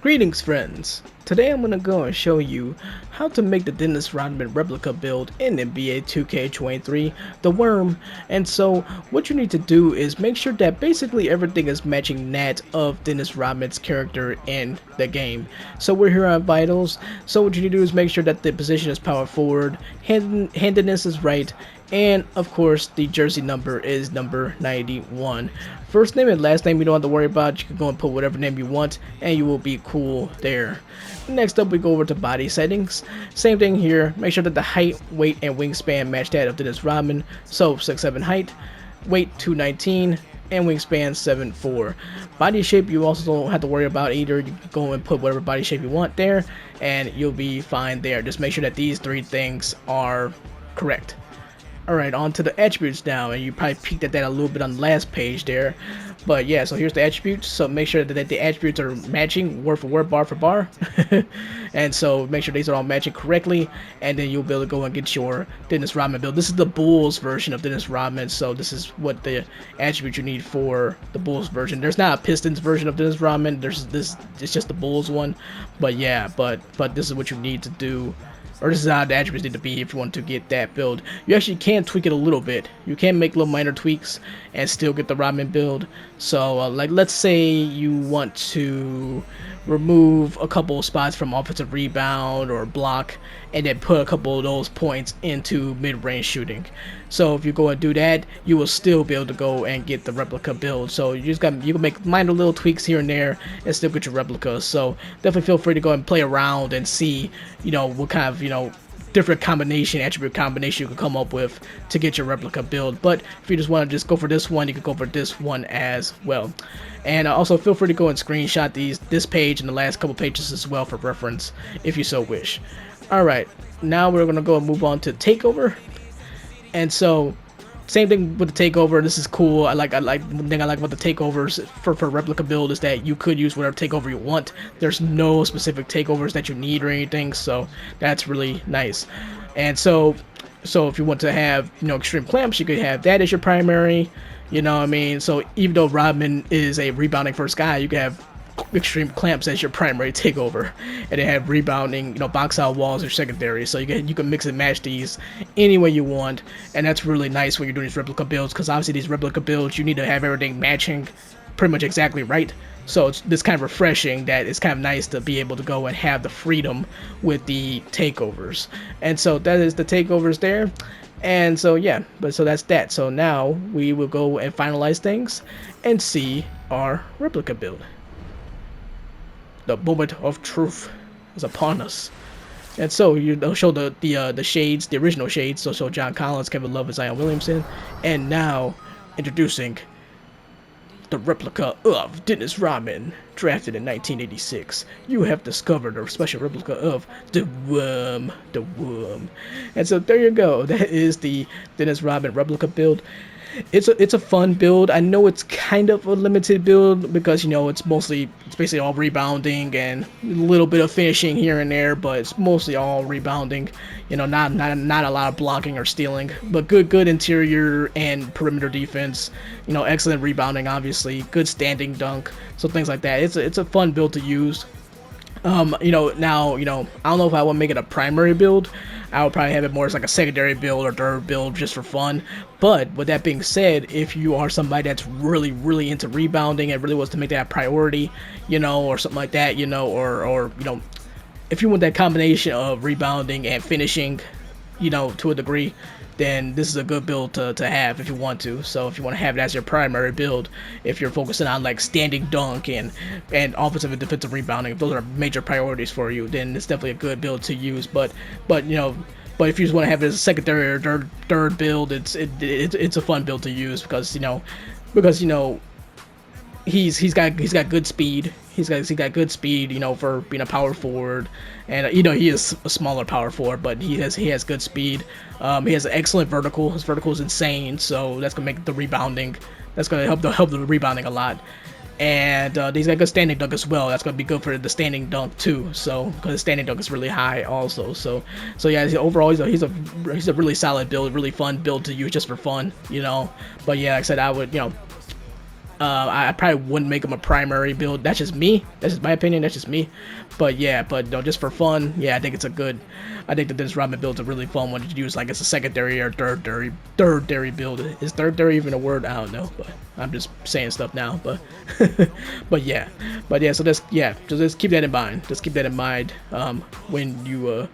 Greetings friends! Today I'm gonna go and show you how to make the Dennis Rodman replica build in NBA 2K23, the Worm. And so what you need to do is make sure that basically everything is matching that of Dennis Rodman's character in the game. So we're here on Vitals, so what you need to do is make sure that the position is power forward, handedness is right, and of course the jersey number is number 91. First name and last name you don't have to worry about. You can go and put whatever name you want and you will be cool there. Next up we go over to body settings. Same thing here. Make sure that the height, weight, and wingspan match that of Dennis Rodman. So 6'7" height, weight 219, and wingspan 7'4". Body shape you also don't have to worry about either. You can go and put whatever body shape you want there and you'll be fine there. Just make sure that these three things are correct. Alright, on to the attributes now, and you probably peeked at that a little bit on the last page there. But yeah, so here's the attributes, so make sure that the attributes are matching word for word, bar for bar. And so make sure these are all matching correctly, and then you'll be able to go and get your Dennis Rodman build. This is the Bulls version of Dennis Rodman, so this is what the attribute you need for the Bulls version. There's not a Pistons version of Dennis Rodman, it's just the Bulls one. But yeah, but this is what you need to do. Or this is how the attributes need to be if you want to get that build. You actually can tweak it a little bit. You can make little minor tweaks and still get the Rodman build. So, like, let's say you want to remove a couple of spots from offensive rebound or block, and then put a couple of those points into mid-range shooting. So if you go and do that, you will still be able to go and get the replica build. So you can make minor little tweaks here and there and still get your replicas. So definitely feel free to go and play around and see, what kind of, different attribute combination you can come up with to get your replica build. But if you just want to just go for this one, you can go for this one as well. And also feel free to go and screenshot this page and the last couple pages as well for reference if you so wish. Alright, now we're gonna go and move on to Takeover. And so same thing with the Takeover. This is cool. One thing I like about the Takeovers for replica build is that you could use whatever takeover you want. There's no specific takeovers that you need or anything, so that's really nice. And so if you want to have extreme clamps, you could have that as your primary. So even though Rodman is a rebounding first guy, you could have extreme clamps as your primary takeover, and they have rebounding box out walls or secondary, so you can mix and match these any way you want. And that's really nice when you're doing these replica builds, because obviously these replica builds you need to have everything matching pretty much exactly right. So it's this kind of refreshing that it's kind of nice to be able to go and have the freedom with the takeovers. And so that is the takeovers there. And so yeah, so that's that. So now we will go and finalize things and see our replica build. The moment of truth is upon us. And so they'll show the shades, the original shades. So John Collins, Kevin Love, and Zion Williamson. And now introducing the replica of Dennis Rodman, drafted in 1986. You have discovered a special replica of the Worm. And so there you go. That is the Dennis Rodman replica build. It's a fun build. I know it's kind of a limited build because it's basically all rebounding and a little bit of finishing here and there, but it's mostly all rebounding. Not a lot of blocking or stealing, but good interior and perimeter defense. Excellent rebounding, obviously, good standing dunk, so things like that. It's a fun build to use. Now, I don't know if I want to make it a primary build. I would probably have it more as like a secondary build or third build just for fun. But with that being said, if you are somebody that's really into rebounding and really wants to make that a priority, or something like that, or if you want that combination of rebounding and finishing, to a degree, then this is a good build to have if you want to. So if you want to have it as your primary build, if you're focusing on like standing dunk and offensive and defensive rebounding, if those are major priorities for you, then it's definitely a good build to use. But if you just want to have it as a secondary or third build, it's a fun build to use because he's got good speed. He's got good speed, for being a power forward, and he is a smaller power forward, but he has good speed. He has an excellent vertical. His vertical is insane, so that's gonna make the rebounding. That's gonna help the rebounding a lot. And he's got good standing dunk as well. That's gonna be good for the standing dunk too. So because the standing dunk is really high also. So yeah, overall he's a really solid build, really fun build to use just for fun. But yeah, like I said, I would I probably wouldn't make him a primary build. That's just me. That's just my opinion. That's just me. But yeah, but no, just for fun, yeah, I think it's a good. I think the Dennis Rodman build's a really fun one to use, like it's a secondary or third-dairy build. Is third-dairy even a word? I don't know, but I'm just saying stuff now. But but yeah, So just keep that in mind. Just keep that in mind when you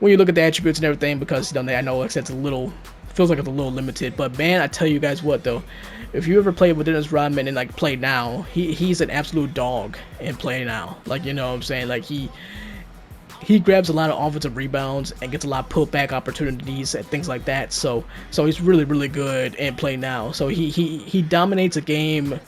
look at the attributes and everything, because you know I know like I said, it's a little. Feels like it's a little limited, but man, I tell you guys what though, if you ever played with Dennis Rodman and like play now, he's an absolute dog in play now. Like, you know what I'm saying, like he grabs a lot of offensive rebounds and gets a lot of putback opportunities and things like that. So he's really good in play now. So he dominates a game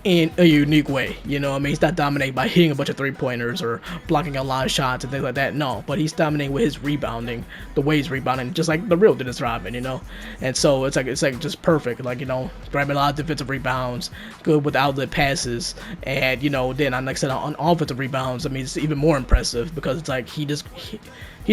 in a unique way, you know what I mean? He's not dominating by hitting a bunch of three-pointers or blocking a lot of shots and things like that, no, but he's dominating with his rebounding, the way he's rebounding, just like the real Dennis Rodman, you know? And so it's like just perfect, like, you know, grabbing a lot of defensive rebounds, good with outlet passes, and, you know, then like I said, on offensive rebounds, I mean, it's even more impressive, because it's like he's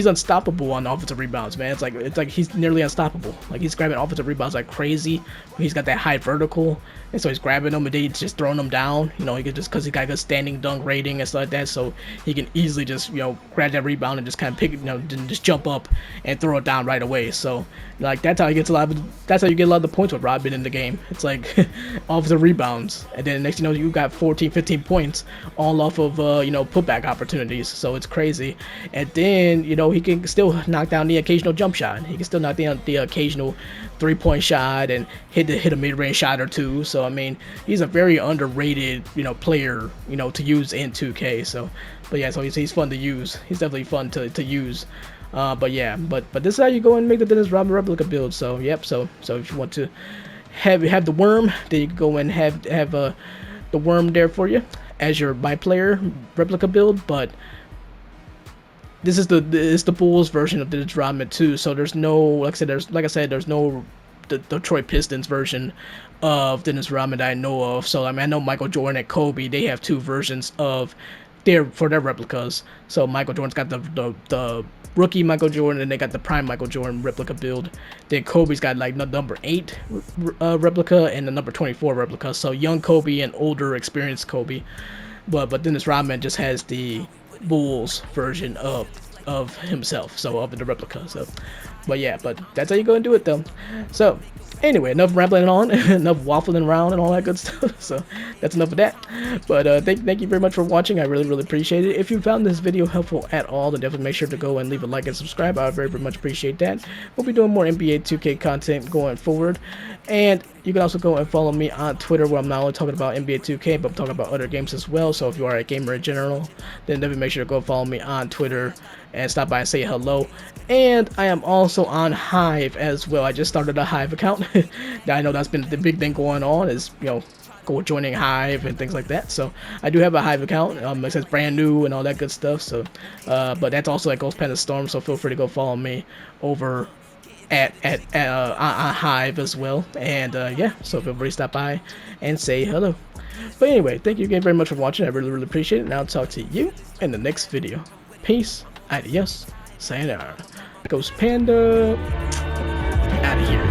unstoppable on offensive rebounds, man. It's like he's nearly unstoppable. Like, he's grabbing offensive rebounds like crazy. He's got that high vertical, and so he's grabbing them and then he's just throwing them down. You know, he can just, because he got a good standing dunk rating and stuff like that, so he can easily just, you know, grab that rebound and just kind of pick it, you know, just jump up and throw it down right away. So like that's how he gets that's how you get a lot of the points with Rodman in the game. It's like offensive rebounds, and then next you know you got 14-15 points all off of you know, putback opportunities. So it's crazy. And then you know he can still knock down the occasional jump shot. He can still knock down the occasional three-point shot and hit a mid-range shot or two. So I mean, he's a very underrated, you know, player, you know, to use in 2K. So, but yeah, so he's fun to use. He's definitely fun to use. But yeah, but this is how you go and make the Dennis Rodman replica build. So yep. So if you want to have the worm, then you can go and have the worm there for you as your by player replica build. But this is the Bulls version of the Dennis Rodman too. So there's no, like I said, there's no the Detroit Pistons version of Dennis Rodman that I know of. So I mean, I know Michael Jordan and Kobe, they have two versions of their replicas. So Michael Jordan's got the rookie Michael Jordan, and they got the prime Michael Jordan replica build. Then Kobe's got like the number 8 replica and the number 24 replica. So young Kobe and older experienced Kobe. But Dennis Rodman just has the Bulls version of himself, so of the replica. So but yeah, but that's how you go and do it though. So anyway, enough rambling on, enough waffling around and all that good stuff. So that's enough of that. But thank you very much for watching. I really appreciate it. If you found this video helpful at all, then definitely make sure to go and leave a like and subscribe. I very much appreciate that. We'll be doing more NBA 2K content going forward. And you can also go and follow me on Twitter, where I'm not only talking about NBA 2K, but I'm talking about other games as well. So if you are a gamer in general, then definitely make sure to go follow me on Twitter and stop by and say hello. And I am also on Hive as well. I just started a Hive account. I know that's been the big thing going on, is, you know, joining Hive and things like that. So I do have a Hive account. It says brand new and all that good stuff. So but that's also at Ghost Panda Storm, so feel free to go follow me over at Hive as well. And yeah, so feel free to stop by and say hello. But anyway, thank you again very much for watching. I really appreciate it, and I'll talk to you in the next video. Peace, adios, sayonara. Ghost Panda out of here.